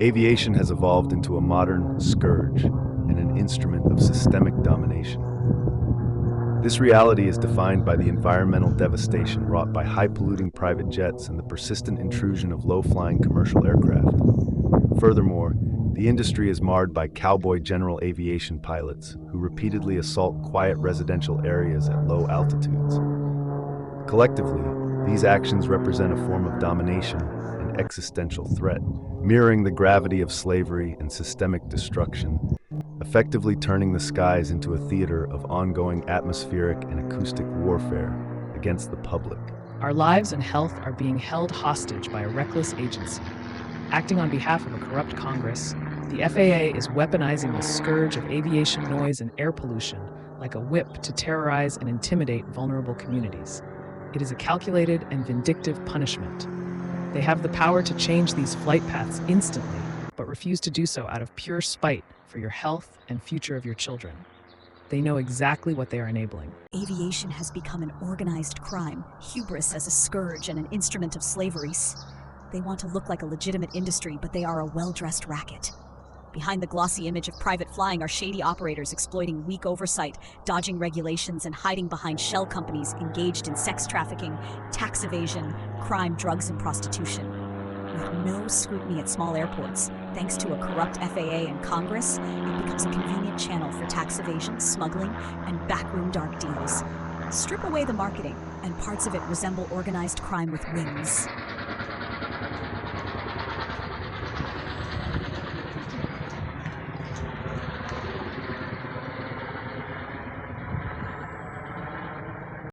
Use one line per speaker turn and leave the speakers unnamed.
Aviation has evolved into a modern scourge and an instrument of systemic domination. This reality is defined by the environmental devastation wrought by high-polluting private jets and the persistent intrusion of low-flying commercial aircraft. Furthermore, the industry is marred by cowboy general aviation pilots who repeatedly assault quiet residential areas at low altitudes. Collectively, these actions represent a form of domination and existential threat, mirroring the gravity of slavery and systemic destruction, effectively turning the skies into a theater of ongoing atmospheric and acoustic warfare against the public.
Our lives and health are being held hostage by a reckless agency. Acting on behalf of a corrupt Congress, the FAA is weaponizing the scourge of aviation noise and air pollution like a whip to terrorize and intimidate vulnerable communities. It is a calculated and vindictive punishment. They have the power to change these flight paths instantly, but refuse to do so out of pure spite for your health and future of your children. They know exactly what they are enabling.
Aviation has become an organized crime, hubris as a scourge and an instrument of slavery. They want to look like a legitimate industry, but they are a well-dressed racket. Behind the glossy image of private flying are shady operators exploiting weak oversight, dodging regulations, and hiding behind shell companies engaged in sex trafficking, tax evasion, crime, drugs, and prostitution. With no scrutiny at small airports, thanks to a corrupt FAA and Congress, it becomes a convenient channel for tax evasion, smuggling, and backroom dark deals. Strip away the marketing, and parts of it resemble organized crime with wings.